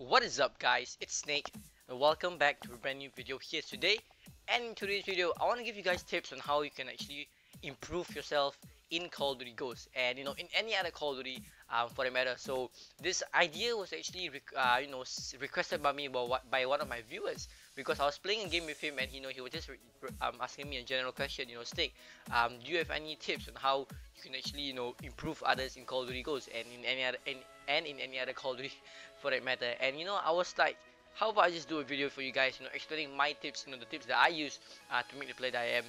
What is up guys, it's Snake and welcome back to a brand new video here today. And in today's video I want to give you guys tips on how you can actually improve yourself in Call of Duty Ghosts and in any other Call of Duty for that matter. So this idea was actually requested by me by one of my viewers, because I was playing a game with him and he was just asking me a general question, Snake, do you have any tips on how you can actually improve others in Call of Duty Ghosts and in any other Call of Duty for that matter. And I was like, how about I just do a video for you guys, explaining my tips, the tips that I use to make the player that I am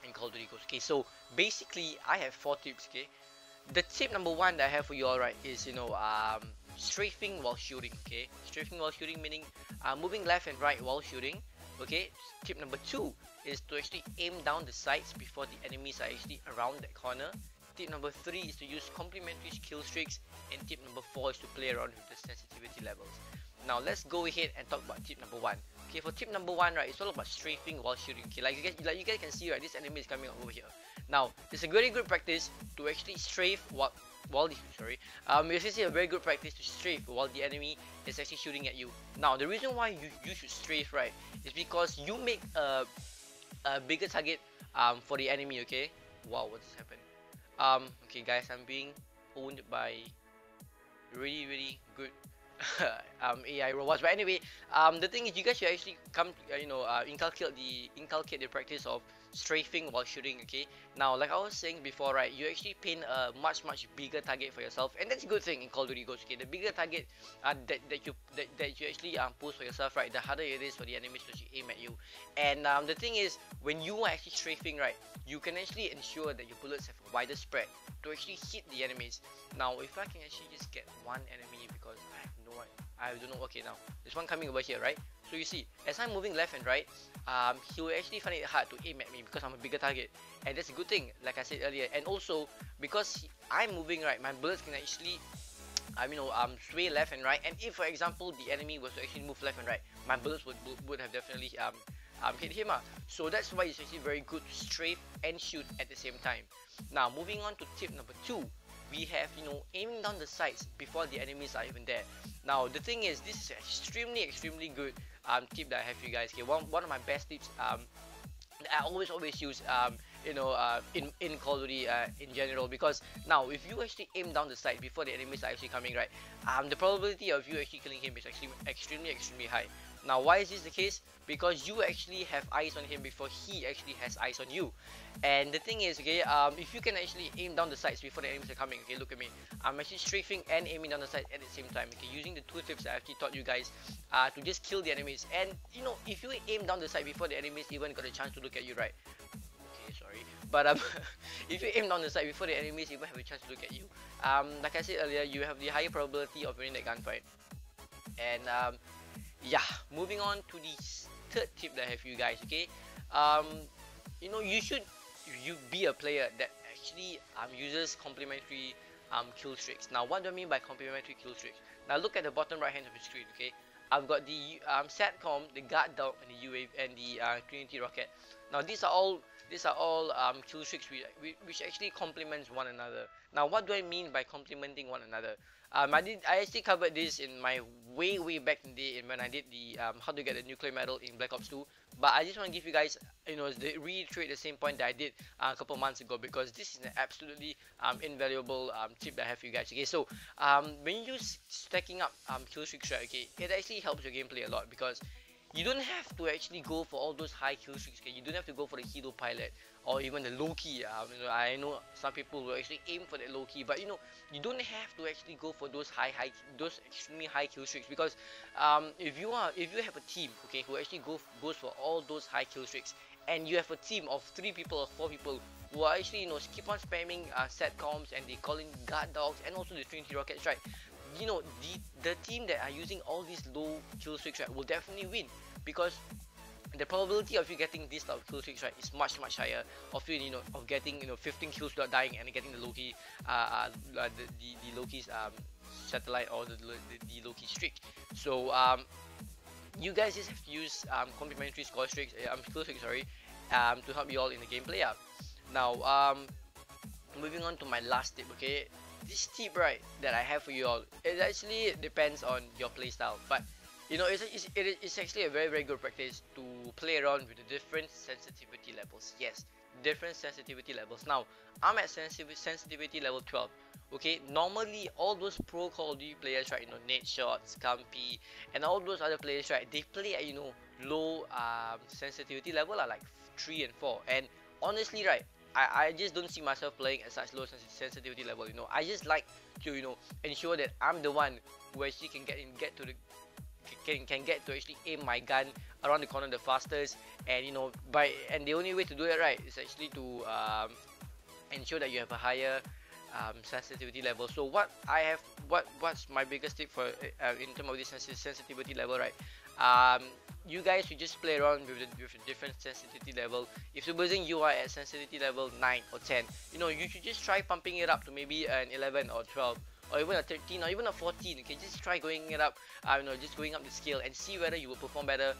in Call of Duty Ghosts. Okay, so basically I have 4 tips. Okay, the tip number 1 that I have for you all, right, is strafing while shooting. Okay, strafing while shooting meaning moving left and right while shooting. Okay, tip number 2 is to actually aim down the sights before the enemies are actually around that corner. Tip number 3 is to use complementary kill streaks, and tip number 4 is to play around with the sensitivity levels. Now let's go ahead and talk about tip number 1. Okay, for tip number 1, right, it's all about strafing while shooting. Okay, like you guys can see, right, this enemy is coming over here. Now it's a very good practice to actually strafe it's actually a very good practice to strafe while the enemy is actually shooting at you. Now the reason why you should strafe, right, is because you make a bigger target for the enemy. Okay, wow, what just happened? Okay guys, I'm being owned by really good AI robots. But anyway, the thing is, you guys should actually come inculcate the practice of strafing while shooting. Okay, now like I was saying before, right, you actually paint a much bigger target for yourself, and that's a good thing in Call of Duty Ghosts. Okay, the bigger target that you actually pose for yourself, right, the harder it is for the enemies to actually aim at you. And the thing is, when you are actually strafing, right, you can actually ensure that your bullets have a wider spread to actually hit the enemies. Now if I can actually just get one enemy, because I don't know. Okay, now there's one coming over here, right? So you see, as I'm moving left and right, he will actually find it hard to aim at me because I'm a bigger target, and that's a good thing, like I said earlier. And also because I'm moving right, my bullets can actually sway left and right. And if, for example, the enemy was to actually move left and right, my bullets would have definitely hit him. So that's why it's actually very good to strafe and shoot at the same time. Now moving on to tip number 2, we have aiming down the sights before the enemies are even there. Now the thing is, this is extremely good tip that I have for you guys. Okay, one of my best tips that I always use in Call of Duty in general. Because now if you actually aim down the sight before the enemies are actually coming, right, the probability of you actually killing him is actually extremely high. Now why is this the case? Because you actually have eyes on him before he actually has eyes on you. And the thing is, okay, if you can actually aim down the sights before the enemies are coming, okay, look at me, I'm actually strafing and aiming down the sight at the same time. Okay, using the 2 tips that I actually taught you guys to just kill the enemies. And if you aim down the sight before the enemies even got a chance to look at you, right, okay, sorry, but if you aim down the sight before the enemies even have a chance to look at you, like I said earlier, you have the higher probability of winning that gunfight. And yeah, moving on to the 3rd tip that I have for you guys. Okay, you be a player that actually uses complementary kill streaks. Now what do I mean by complementary kill streaks? Now look at the bottom right hand of the screen. Okay, I've got the SATCOM, the guard dog, and the UAV, and the Trinity rocket. Now these are all kill streaks which actually complements one another. Now what do I mean by complementing one another? I actually covered this in my way back in the day when I did the how to get the nuclear medal in Black Ops 2. But I just want to give you guys, reiterate the same point that I did a couple months ago, because this is an absolutely invaluable tip that I have for you guys. Okay, so when you use stacking up kill streaks, right, okay, it actually helps your gameplay a lot, because you don't have to actually go for all those high kill streaks. Okay, you don't have to go for the helo pilot or even the low key. I know some people will actually aim for the low key, but you don't have to actually go for those those extremely high kill streaks. Because if you have a team, okay, who actually goes for all those high kill streaks, and you have a team of 3 people or 4 people who are actually keep on spamming SATCOMs, and they calling guard dogs and also the Trinity rockets, right, the team that are using all these low kill streaks, right, will definitely win, because the probability of you getting this type of kill streaks, right, is much higher of you of getting 15 kills without dying and getting the Loki the Loki's satellite, or the Loki streak. So you guys just have to use complementary kill streaks, to help you all in the gameplay. Now moving on to my last tip. Okay, this tip right that I have for you all, it actually depends on your playstyle, but you know, it's actually a very good practice to play around with the different sensitivity levels. Yes, different sensitivity levels. Now, I'm at sensitivity level 12. Okay, normally all those pro Call of Duty players, right, you know, Nadeshot, Scumpy, and all those other players, right, they play at, you know, low sensitivity level, like 3 and 4. And honestly, right, I just don't see myself playing at such low sensitivity level. You know, I just like to, you know, ensure that I'm the one who actually get to the can get to actually aim my gun around the corner the fastest. And you know, and the only way to do it right is actually to ensure that you have a higher sensitivity level. So what's my biggest tip for in terms of this sensitivity level, right? You guys should just play around with the different sensitivity level. If supposing you are at sensitivity level 9 or 10, you know, you should just try pumping it up to maybe an 11 or 12, or even a 13, or even a 14. Okay, just try going it up, you know, just going up the scale and see whether you will perform better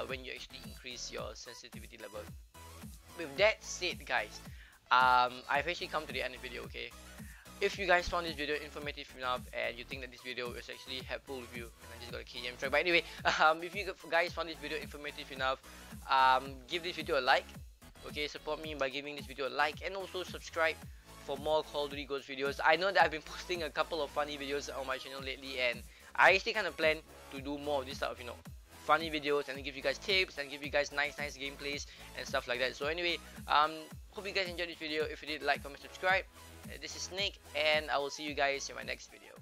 when you actually increase your sensitivity level. With that said, guys, I've actually come to the end of the video. Okay, if you guys found this video informative enough and you think that this video is actually helpful with you, and I just got a KM track, but anyway, if you guys found this video informative enough, give this video a like. Okay, support me by giving this video a like, and also subscribe for more Call of Duty Ghosts videos. I know that I've been posting a couple of funny videos on my channel lately, and I actually kind of plan to do more of this type of, you know, funny videos, and give you guys tips and give you guys nice gameplays and stuff like that. So anyway, hope you guys enjoyed this video. If you did, like, comment, subscribe. This is Snake, and I will see you guys in my next video.